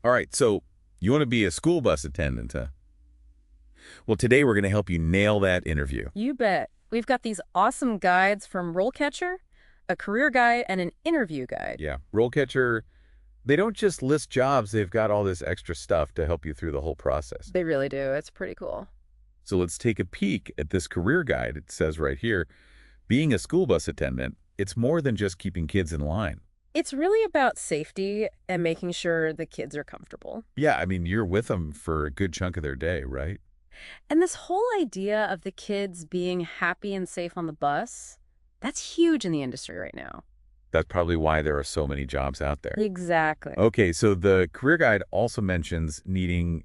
All right, so you want to be a school bus attendant, huh? Well, today we're going to help you nail that interview. You bet. We've got these awesome guides from RoleCatcher, a career guide, and an interview guide. Yeah, RoleCatcher, they don't just list jobs, they've got all this extra stuff to help you through the whole process. They really do. It's pretty cool. So let's take a peek at this career guide. It says right here, being a school bus attendant, it's more than just keeping kids in line. It's really about safety and making sure the kids are comfortable. Yeah, I mean, you're with them for a good chunk of their day, right? And this whole idea of the kids being happy and safe on the bus, that's huge in the industry right now. That's probably why there are so many jobs out there. Exactly. Okay, so the career guide also mentions needing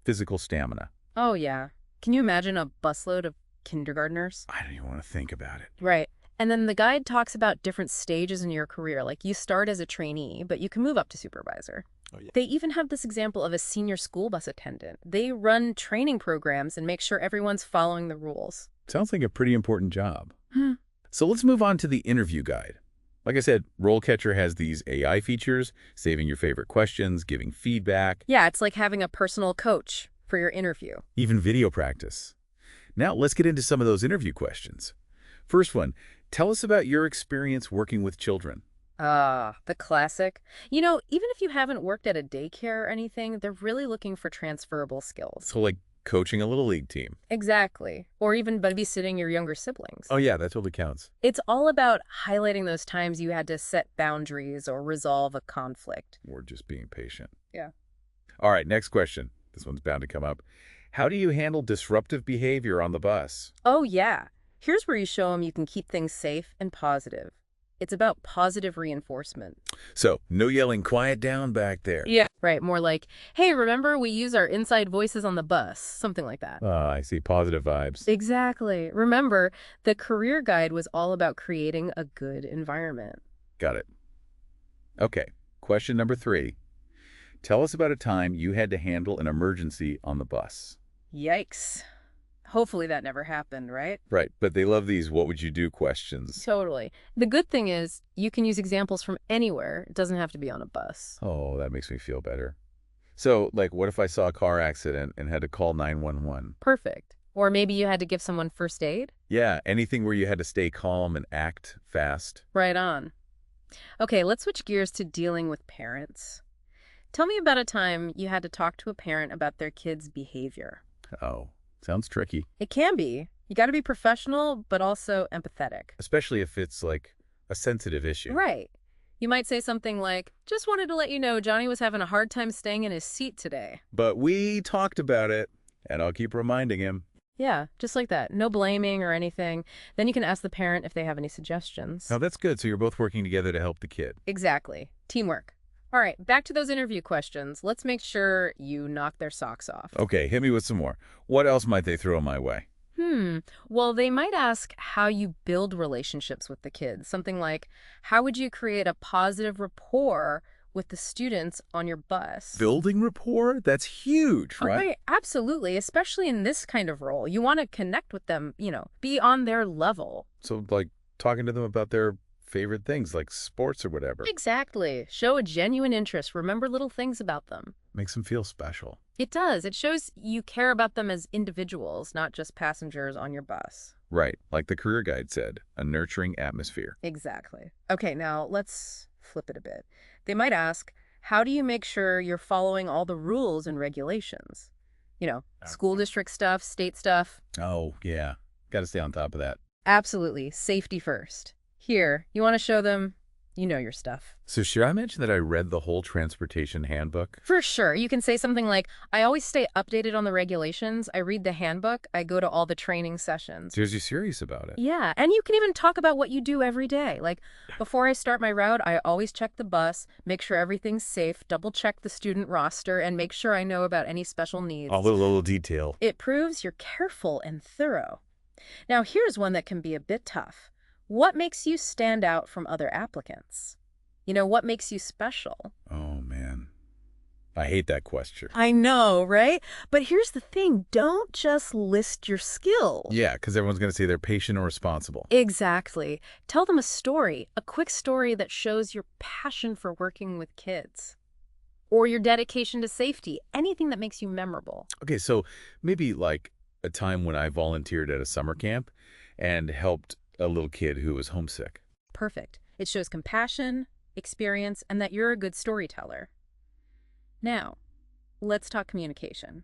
physical stamina. Oh, yeah. Can you imagine a busload of kindergartners? I don't even want to think about it. Right. And then the guide talks about different stages in your career. Like you start as a trainee, but you can move up to supervisor. Oh, yeah. They even have this example of a senior school bus attendant. They run training programs and make sure everyone's following the rules. Sounds like a pretty important job. So let's move on to the interview guide. Like I said, RoleCatcher has these AI features, saving your favorite questions, giving feedback, Yeah, it's like having a personal coach for your interview. even video practice. Now let's get into some of those interview questions. First one, tell us about your experience working with children. Ah, the classic. You know, even if you haven't worked at a daycare or anything, they're really looking for transferable skills. So like coaching a little league team. Exactly. Or even babysitting your younger siblings. Oh yeah, that totally counts. It's all about highlighting those times you had to set boundaries or resolve a conflict. Or just being patient. Yeah. All right, next question. This one's bound to come up. How do you handle disruptive behavior on the bus? Oh, yeah. Here's where you show them you can keep things safe and positive. It's about positive reinforcement. So, no yelling, quiet down back there. Yeah. Right. More like, hey, remember we use our inside voices on the bus? Something like that. I see. Positive vibes. Exactly. Remember, the career guide was all about creating a good environment. Got it. Okay, question number 3. Tell us about a time you had to handle an emergency on the bus. Yikes. Hopefully that never happened, right? Right, but they love these what would you do questions. Totally. The good thing is you can use examples from anywhere. It doesn't have to be on a bus. Oh, that makes me feel better. So, like, what if I saw a car accident and had to call 911? Perfect. Or maybe you had to give someone first aid? Yeah, anything where you had to stay calm and act fast. Right on. Okay, let's switch gears to dealing with parents. Tell me about a time you had to talk to a parent about their kid's behavior. Oh, sounds tricky. It can be. You got to be professional, but also empathetic. Especially if it's, like, a sensitive issue. Right. You might say something like, just wanted to let you know Johnny was having a hard time staying in his seat today. But we talked about it, and I'll keep reminding him. Yeah, just like that. No blaming or anything. Then you can ask the parent if they have any suggestions. Oh, that's good. So you're both working together to help the kid. Exactly. Teamwork. All right, back to those interview questions. Let's make sure you knock their socks off. Okay, hit me with some more. What else might they throw my way? Well, they might ask how you build relationships with the kids. Something like, how would you create a positive rapport with the students on your bus? Building rapport? That's huge, right? Right, absolutely, especially in this kind of role. You want to connect with them, be on their level. So, like, talking to them about their favorite things, like sports or whatever. Exactly. Show a genuine interest. Remember little things about them. Makes them feel special. It does. It shows you care about them as individuals, not just passengers on your bus. Right, like the career guide said, a nurturing atmosphere. Exactly. Okay, now let's flip it a bit. They might ask, how do you make sure you're following all the rules and regulations? School district stuff, state stuff. Oh, yeah. Got to stay on top of that. Absolutely. Safety first. Here, you want to show them you know your stuff. So should I mention that I read the whole transportation handbook? For sure. You can say something like, I always stay updated on the regulations. I read the handbook. I go to all the training sessions. Seriously serious about it? Yeah, and you can even talk about what you do every day. Like, before I start my route, I always check the bus, make sure everything's safe, double-check the student roster, and make sure I know about any special needs. All the little detail. It proves you're careful and thorough. Now, here's one that can be a bit tough. What makes you stand out from other applicants? What makes you special? Oh, man. I hate that question. I know, right? But here's the thing. Don't just list your skills. Yeah, because everyone's going to say they're patient or responsible. Exactly. Tell them a story, a quick story that shows your passion for working with kids. or your dedication to safety, anything that makes you memorable. Okay, so maybe like a time when I volunteered at a summer camp and helped a little kid who was homesick. Perfect. It shows compassion, experience, and that you're a good storyteller. Now, let's talk communication.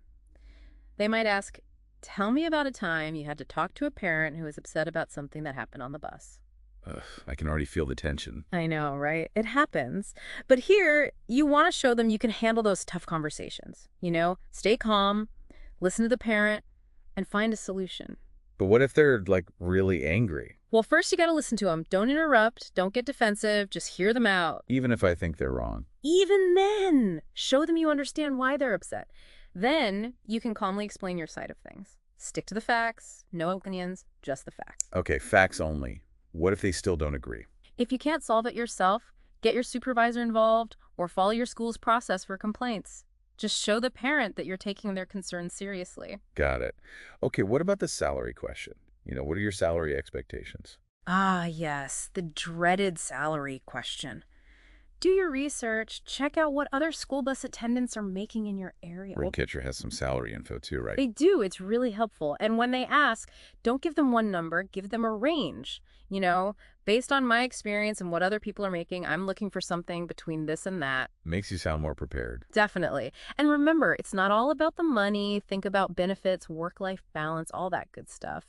They might ask, tell me about a time you had to talk to a parent who was upset about something that happened on the bus. Ugh, I can already feel the tension. I know, right? It happens. But here, you want to show them you can handle those tough conversations. Stay calm, listen to the parent, and find a solution. But what if they're, like, really angry? Well, first you got to listen to them. Don't interrupt. Don't get defensive. Just hear them out. Even if I think they're wrong. Even then, show them you understand why they're upset. Then you can calmly explain your side of things. Stick to the facts, no opinions, just the facts. Okay, facts only. What if they still don't agree? If you can't solve it yourself, get your supervisor involved or follow your school's process for complaints. Just show the parent that you're taking their concerns seriously. Got it. Okay, what about the salary question? What are your salary expectations? Ah, yes, the dreaded salary question. Do your research. Check out what other school bus attendants are making in your area. RoleCatcher has some salary info too, right? They do. It's really helpful. And when they ask, don't give them one number, give them a range. Based on my experience and what other people are making, I'm looking for something between this and that. Makes you sound more prepared. Definitely. And remember, it's not all about the money. Think about benefits, work-life balance, all that good stuff.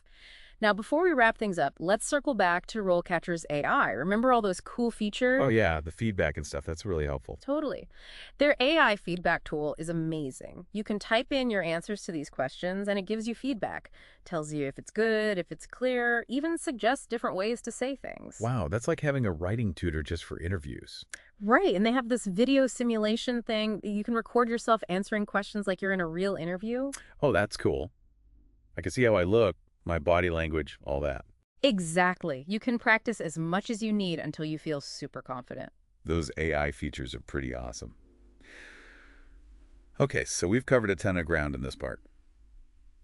Now, before we wrap things up, let's circle back to RoleCatcher's AI. Remember all those cool features? Oh, yeah, the feedback and stuff. That's really helpful. Totally. Their AI feedback tool is amazing. You can type in your answers to these questions, and it gives you feedback. Tells you if it's good, if it's clear, even suggests different ways to say things. Wow, that's like having a writing tutor just for interviews. Right, and they have this video simulation thing. You can record yourself answering questions like you're in a real interview. Oh, that's cool. I can see how I look. My body language, all that. Exactly. You can practice as much as you need until you feel super confident. Those AI features are pretty awesome. Okay, so we've covered a ton of ground in this part.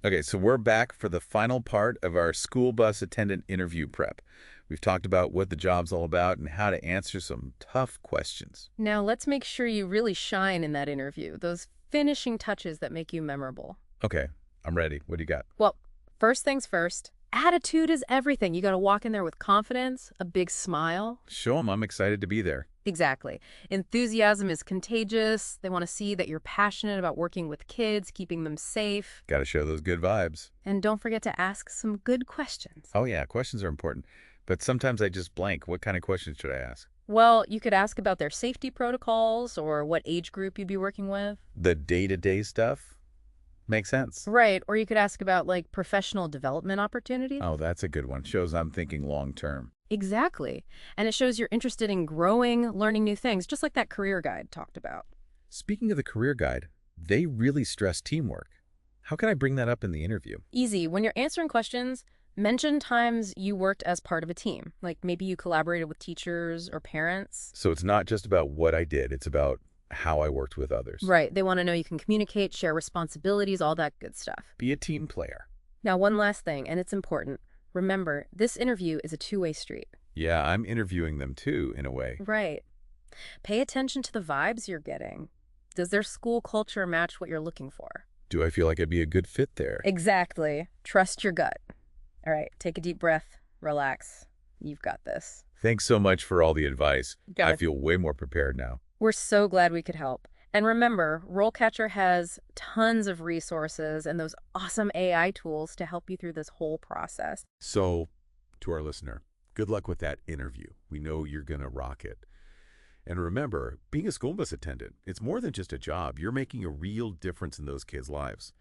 Okay, so we're back for the final part of our school bus attendant interview prep. We've talked about what the job's all about and how to answer some tough questions. Now let's make sure you really shine in that interview. Those finishing touches that make you memorable. Okay, I'm ready. What do you got? Well, first things first, attitude is everything. You got to walk in there with confidence, a big smile. Show them I'm excited to be there. Exactly. Enthusiasm is contagious. They want to see that you're passionate about working with kids, keeping them safe. Got to show those good vibes. And don't forget to ask some good questions. Oh, yeah, questions are important. But sometimes I just blank. What kind of questions should I ask? Well, you could ask about their safety protocols or what age group you'd be working with. The day-to-day stuff? Makes sense. Right. Or you could ask about, professional development opportunities. Oh, that's a good one. Shows I'm thinking long-term. Exactly. And it shows you're interested in growing, learning new things, just like that career guide talked about. Speaking of the career guide, they really stress teamwork. How can I bring that up in the interview? Easy. When you're answering questions, mention times you worked as part of a team. Like maybe you collaborated with teachers or parents. So it's not just about what I did. It's about how I worked with others. Right. They want to know you can communicate, share responsibilities, all that good stuff. Be a team player. Now, one last thing, and it's important. Remember, this interview is a two-way street. Yeah, I'm interviewing them too, in a way. Right. Pay attention to the vibes you're getting. Does their school culture match what you're looking for? Do I feel like I'd be a good fit there? Exactly. Trust your gut. All right, take a deep breath, relax. You've got this. Thanks so much for all the advice. Got I it. feel way more prepared now. We're so glad we could help. And remember, RoleCatcher has tons of resources and those awesome AI tools to help you through this whole process. So, to our listener, good luck with that interview. We know you're going to rock it. And remember, being a school bus attendant, it's more than just a job. You're making a real difference in those kids' lives.